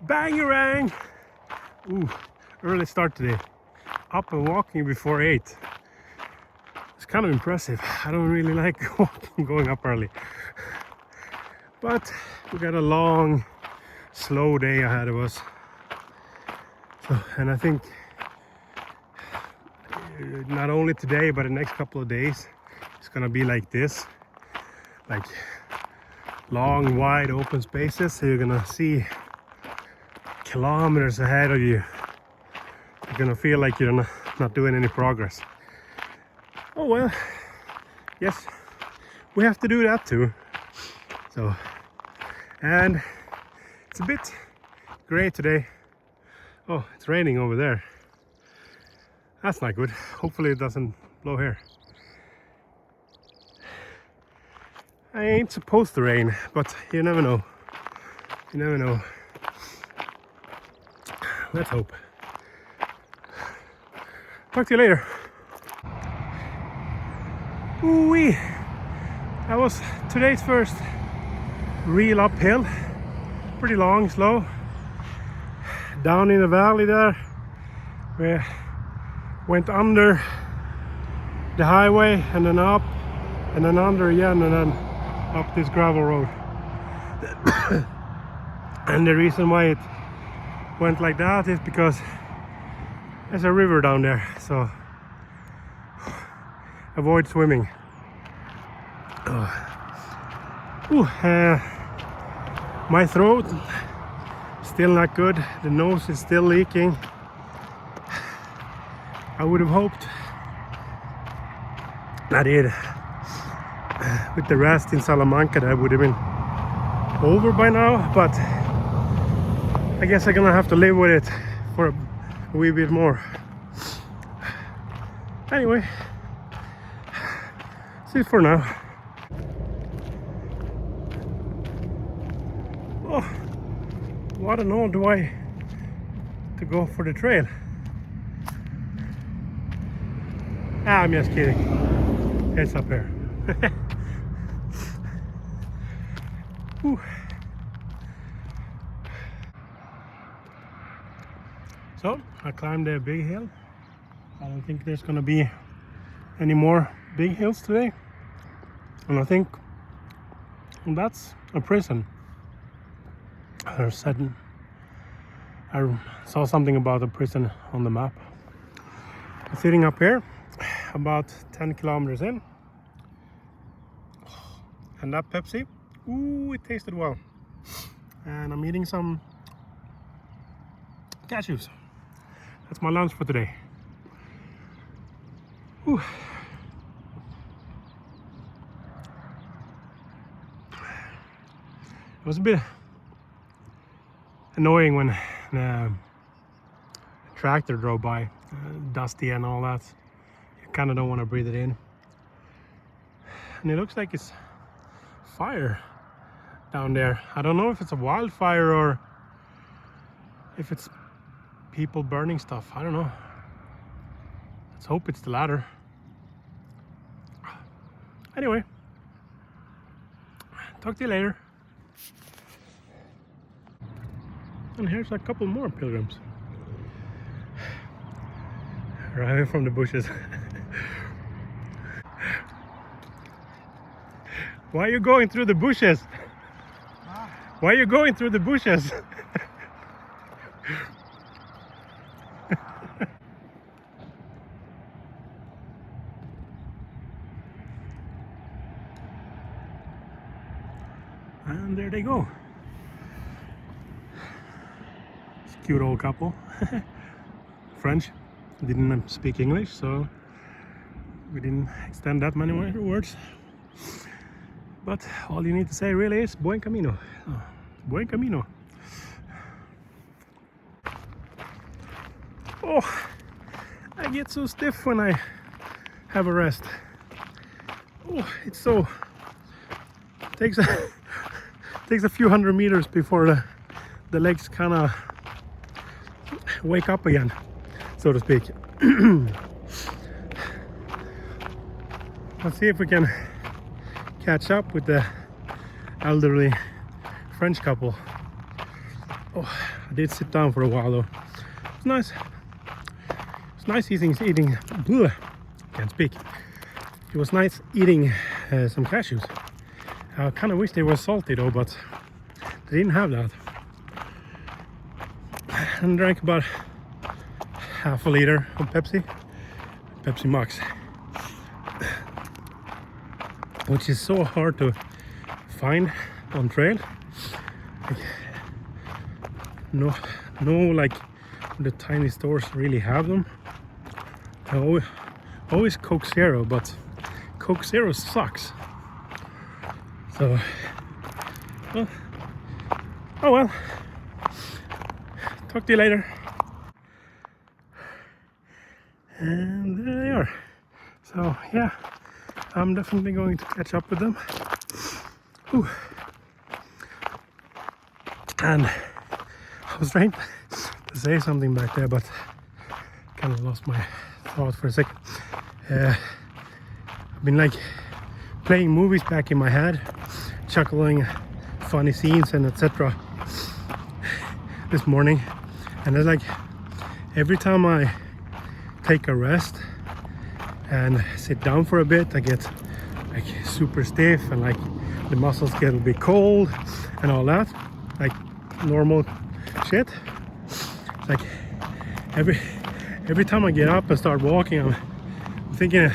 Bangarang! Ooh, early start today. Up and walking before 8. It's kind of impressive. I don't really like going up early. But we got a long, slow day ahead of us. So, and I think not only today, but the next couple of days, it's gonna be like this. Like long, wide open spaces. So you're gonna see kilometers ahead of you. You're gonna feel like you're not doing any progress. Oh well, yes, we have to do that too. So, and it's a bit gray today. Oh, it's raining over there. That's not good. Hopefully it doesn't blow here. I ain't supposed to rain, but you never know. You never know. Let's hope. Talk to you later. Ooh-wee. That was today's first real uphill. Pretty long, slow. Down in the valley there, we went under the highway and then up and then under again and then up this gravel road. And the reason why it went like that is because there's a river down there, so avoid swimming. My throat still not good. The nose is still leaking. I would have hoped that with the rest in Salamanca that would have been over by now, but I guess I'm gonna have to live with it for a wee bit more. Anyway, see it for now. Oh, what an all do I to go for the trail? I'm just kidding. It's up here. So I climbed a big hill. I don't think there's gonna be any more big hills today. And I think that's a prison. I saw something about a prison on the map. I'm sitting up here, about 10 kilometers in. And that Pepsi, ooh, it tasted well. And I'm eating some cashews. That's my lunch for today. Ooh. It was a bit annoying when the tractor drove by, dusty and all that. You kind of don't want to breathe it in. And it looks like it's fire down there. I don't know if it's a wildfire or if it's people burning stuff. I don't know. Let's hope it's the latter. Anyway, talk to you later. And here's a couple more pilgrims arriving from the bushes. Why are you going through the bushes? Why are you going through the bushes? And there they go. It's a cute old couple. French. Didn't speak English, so we didn't extend that many words. But all you need to say really is buen camino. Oh, buen camino. Oh, I get so stiff when I have a rest. Oh, it's so takes a few hundred meters before the legs kind of wake up again, so to speak. Let's see if we can catch up with the elderly French couple. Oh, I did sit down for a while though. It's nice. It's nice eating. Bleh, can't speak. It was nice eating some cashews. I kind of wish they were salty though, but they didn't have that. And drank about half a liter of Pepsi Max, which is so hard to find on trail. Like, no, like the tiny stores really have them. Always Coke Zero, but Coke Zero sucks. So, well, oh well. Talk to you later. And there they are. So yeah, I'm definitely going to catch up with them. Whew. And I was trying to say something back there, but kind of lost my thought for a second. I've been like playing movies back in my head, chuckling funny scenes and etc. this morning, and it's like every time I take a rest and sit down for a bit, I get like super stiff and like the muscles get a bit cold and all that, like normal shit. Like every time I get up and start walking, I'm thinking of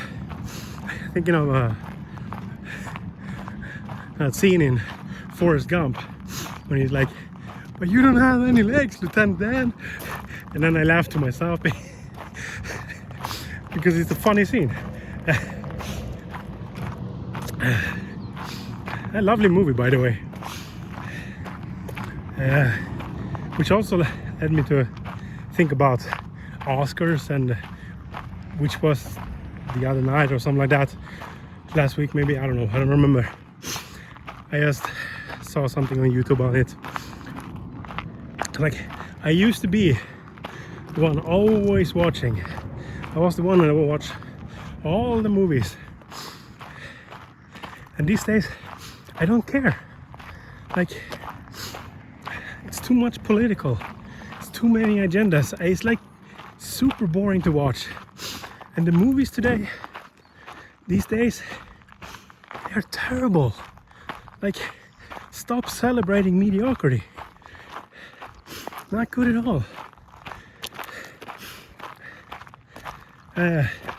that scene in Forrest Gump when he's like, "But you don't have any legs, Lieutenant Dan." And then I laugh to myself because it's a funny scene. A lovely movie, by the way, which also led me to think about Oscars, and which was the other night or something like that, last week maybe, I don't know, I don't remember. I just saw something on YouTube on it. Like, I used to be the one always watching. I was the one that would watch all the movies, and these days I don't care. Like, it's too much political, it's too many agendas. It's like super boring to watch. And the movies today, these days, they're terrible. Like, stop celebrating mediocrity. Not good at all.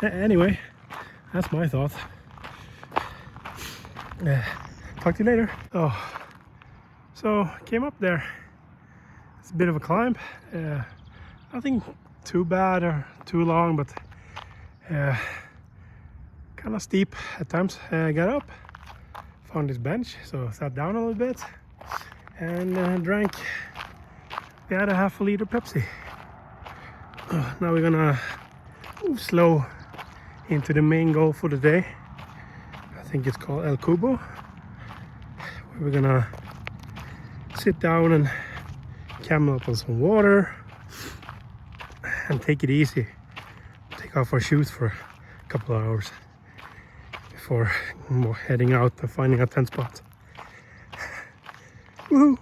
Anyway, that's my thought. Talk to you later. Oh, so came up there. It's a bit of a climb. Nothing too bad or too long, but kind of steep at times. Got up, found this bench, so sat down a little bit and drank the other half a liter Pepsi. Now we're gonna move slow into the main goal for the day. I think it's called El Cubo. We're gonna sit down and camel up on some water and take it easy. Take off our shoes for a couple of hours before heading out and finding a tent spot. Woohoo!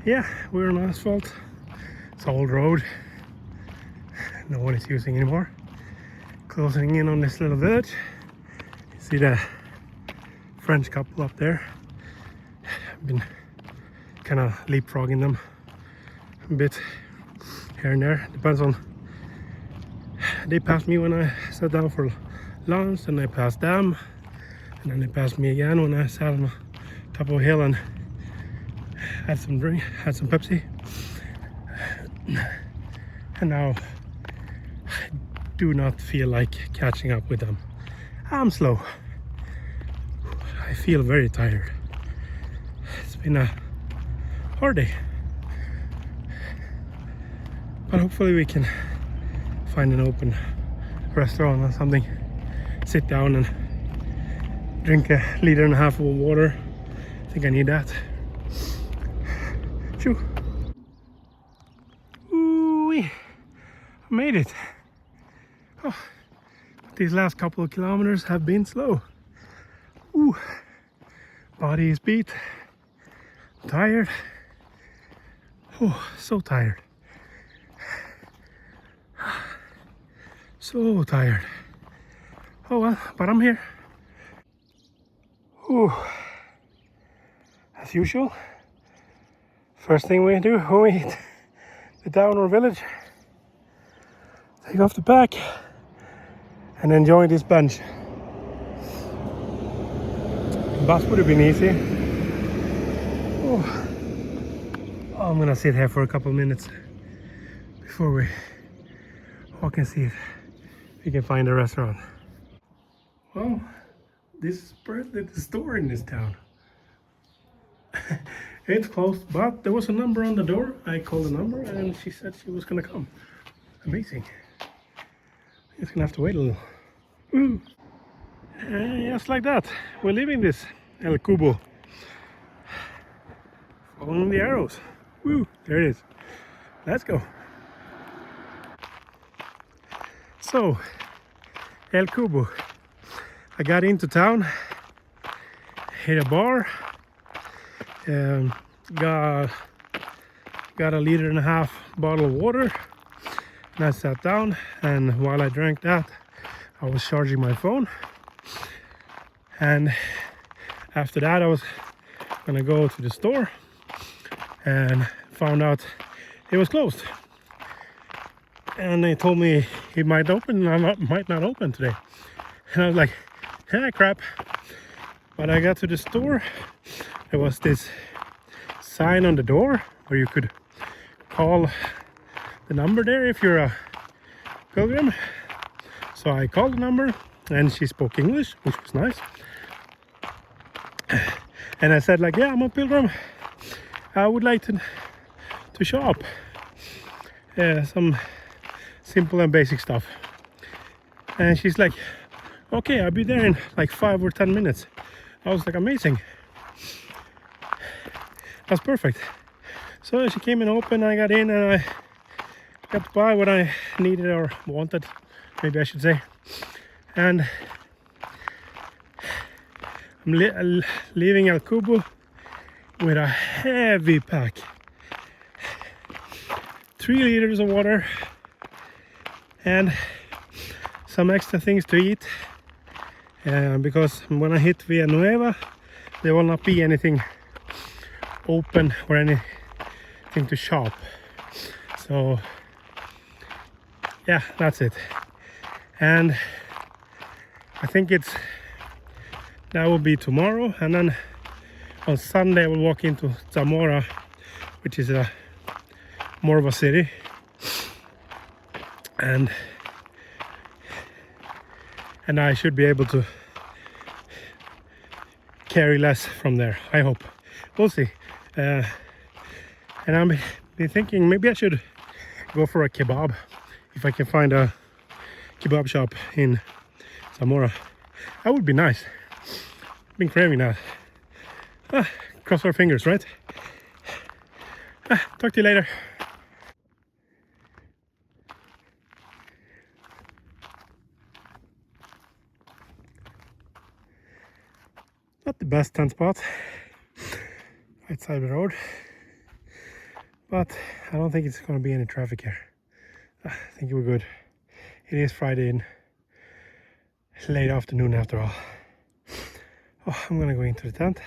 Yeah, we're on asphalt. It's an old road. No one is using anymore. Closing in on this little village. You see the French couple up there. I've been kind of leapfrogging them a bit here and there. Depends on. They passed me when I sat down for lunch, and I passed them, and then they passed me again when I sat on the top of a hill and had some drink, had some Pepsi. And now I do not feel like catching up with them. I'm slow. I feel very tired. It's been a hard day, but hopefully we can find an open restaurant or something, sit down and drink a liter and a half of water. I think I need that. Shoo. Ooh, I made it. Oh, these last couple of kilometers have been slow. Ooh, body is beat, tired. Oh, so tired. So tired. Oh well, but I'm here. Oh, as usual. First thing we do when we hit the town or village, take off the pack and enjoy this bench. The bus would have been easy. Oh, I'm gonna sit here for a couple of minutes before we walk and see if we can find a restaurant. Well, this is the store in this town. It's closed, but there was a number on the door. I called the number and she said she was gonna come. Amazing. Just gonna have to wait a little. Woo. Just like that, we're leaving this El Cubo. Following the arrows. Woo, there it is. Let's go. So, El Cubo. I got into town, hit a bar, got a 1.5 liter bottle of water, and I sat down, and while I drank that, I was charging my phone. And after that, I was gonna go to the store and found out it was closed. And they told me it might open and might not open today. And I was like, ah, crap. But I got to the store. There was this sign on the door where you could call the number there if you're a pilgrim. So I called the number and she spoke English, which was nice. And I said like, yeah, I'm a pilgrim. I would like to shop. Some simple and basic stuff. And she's like, okay, I'll be there in like 5 or 10 minutes. I was like, amazing. That's perfect. So she came and opened, I got in and I got to buy what I needed or wanted, maybe I should say. And I'm leaving El Cubo with a heavy pack. 3 liters of water and some extra things to eat. Because when I hit Villanueva, there will not be anything open or anything to shop. So yeah, that's it. And I think that will be tomorrow, and then on Sunday we'll walk into Zamora, which is more of a city, and I should be able to carry less from there, I hope. We'll see. And I'm thinking maybe I should go for a kebab if I can find a kebab shop in Zamora. That would be nice. Been craving that. Cross our fingers, right? Talk to you later. Not the best tent spot outside the road, but I don't think it's going to be any traffic here. I think we're good. It is Friday in late afternoon after all. Oh, I'm gonna go into the tent